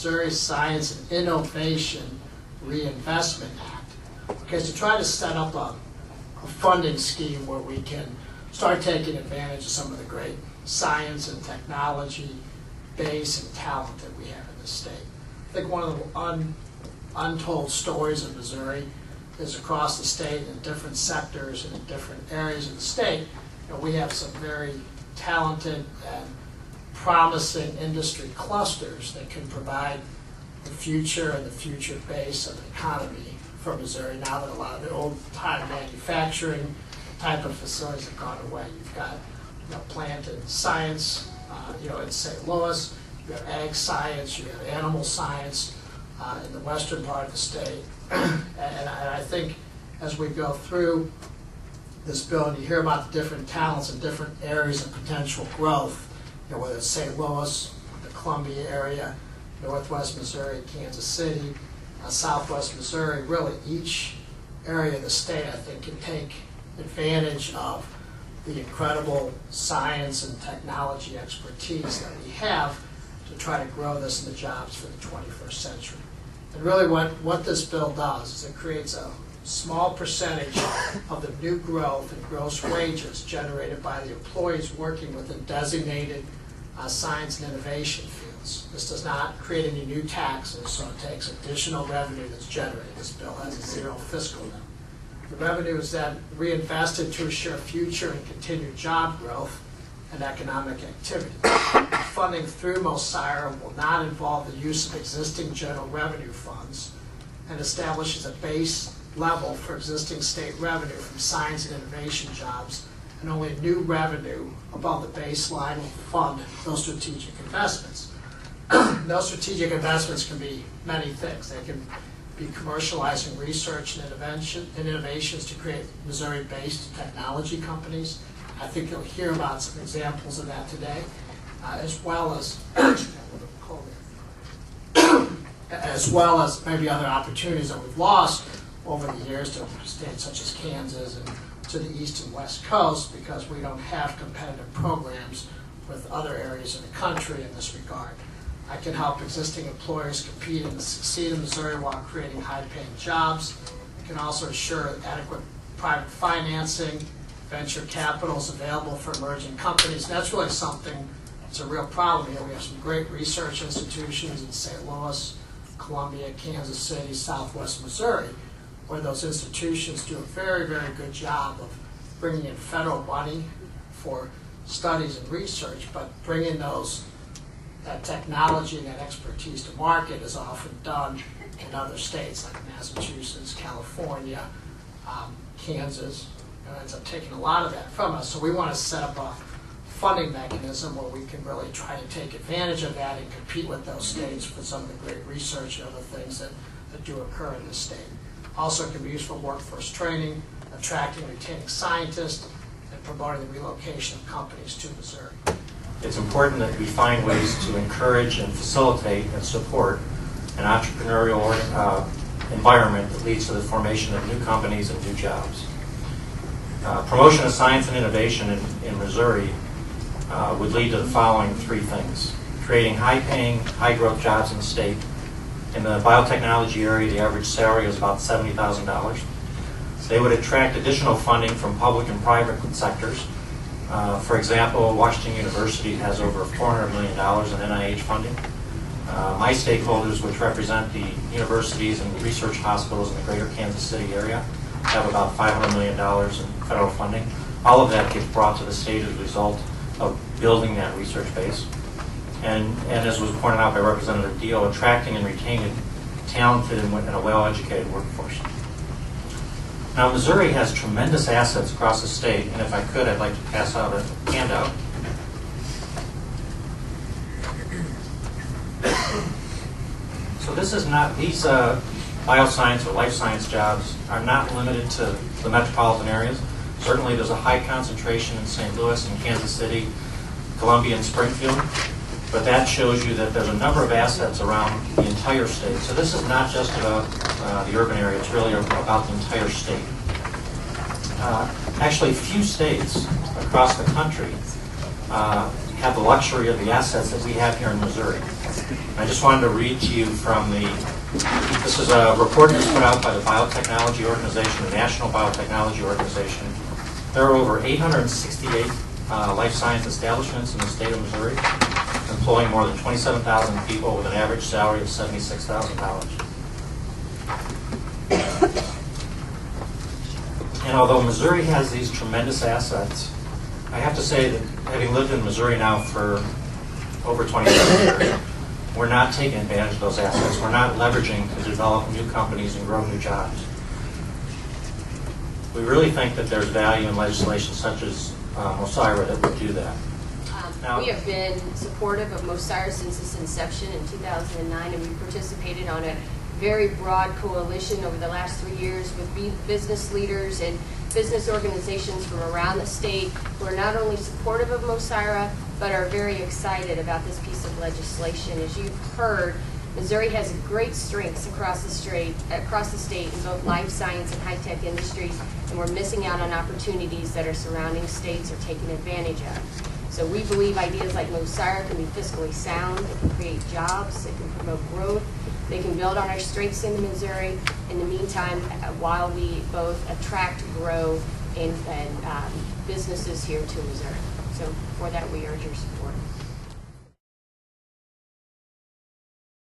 Missouri Science and Innovation Reinvestment Act, because to try to set up a funding scheme where we can start taking advantage of some of the great science and technology base and talent that we have in the state. I think one of the untold stories of Missouri is across the state in different sectors and in different areas of the state. We have some very talented and promising industry clusters that can provide the future and the future base of the economy for Missouri now that a lot of the old-time manufacturing type of facilities have gone away. You've got plant and science, in St. Louis. You have ag science, you have animal science in the western part of the state. and I think as we go through this bill and you hear about the different talents and different areas of potential growth, whether it's St. Louis, the Columbia area, Northwest Missouri, Kansas City, Southwest Missouri, really each area of the state I think can take advantage of the incredible science and technology expertise that we have to try to grow this into jobs for the 21st century. And really what this bill does is it creates a small percentage of the new growth and gross wages generated by the employees working within designated science and innovation fields. This does not create any new taxes, so it takes additional revenue that's generated. This bill has a zero fiscal limit. The revenue is then reinvested to assure future and continued job growth and economic activity. Funding through MOSIRA will not involve the use of existing general revenue funds and establishes a base level for existing state revenue from science and innovation jobs, and only new revenue above the baseline will fund those strategic investments. Those strategic investments can be many things. They can be commercializing research and innovations to create Missouri-based technology companies. I think you'll hear about some examples of that today, as well as maybe other opportunities that we've lost over the years to states such as Kansas and to the east and west coast, because we don't have competitive programs with other areas of the country in this regard. I can help existing employers compete and succeed in Missouri while creating high-paying jobs. I can also ensure adequate private financing, venture capital is available for emerging companies. And that's really something that's a real problem here. We have some great research institutions in St. Louis, Columbia, Kansas City, Southwest Missouri, where those institutions do a very, very good job of bringing in federal money for studies and research, but bringing that technology and that expertise to market is often done in other states like Massachusetts, California, Kansas. It ends up taking a lot of that from us. So we want to set up a funding mechanism where we can really try to take advantage of that and compete with those states for some of the great research and other things that do occur in the state. Also, it can be used for workforce training, attracting and retaining scientists, and promoting the relocation of companies to Missouri. It's important that we find ways to encourage and facilitate and support an entrepreneurial environment that leads to the formation of new companies and new jobs. Promotion of science and innovation in Missouri would lead to the following three things: creating high-paying, high-growth jobs in the state. In the biotechnology area, the average salary is about $70,000. They would attract additional funding from public and private sectors. For example, Washington University has over $400 million in NIH funding. My stakeholders, which represent the universities and research hospitals in the greater Kansas City area, have about $500 million in federal funding. All of that gets brought to the state as a result of building that research base. And as was pointed out by Representative Dio, attracting and retaining talented and a well-educated workforce. Now, Missouri has tremendous assets across the state, and if I could, I'd like to pass out a handout. So this is not, these bioscience or life science jobs are not limited to the metropolitan areas. Certainly there's a high concentration in St. Louis and Kansas City, Columbia and Springfield, but that shows you that there's a number of assets around the entire state. So this is not just about the urban area, it's really about the entire state. Actually, few states across the country have the luxury of the assets that we have here in Missouri. I just wanted to read to you from this is a report that's put out by the Biotechnology Organization, the National Biotechnology Organization. There are over 868 life science establishments in the state of Missouri, employing more than 27,000 people with an average salary of $76,000. And although Missouri has these tremendous assets, I have to say that having lived in Missouri now for over 27 years, we're not taking advantage of those assets. We're not leveraging to develop new companies and grow new jobs. We really think that there's value in legislation such as MOSIRA that would do that. We have been supportive of MOSIRA since its inception in 2009, and we participated on a very broad coalition over the last 3 years with business leaders and business organizations from around the state who are not only supportive of MOSIRA, but are very excited about this piece of legislation. As you've heard, Missouri has great strengths across the state in both life science and high-tech industries, and we're missing out on opportunities that our surrounding states are taking advantage of. So we believe ideas like MOSIRA can be fiscally sound, they can create jobs, they can promote growth, they can build on our strengths in Missouri. In the meantime, while we both attract, grow, and businesses here to Missouri. So for that, we urge your support.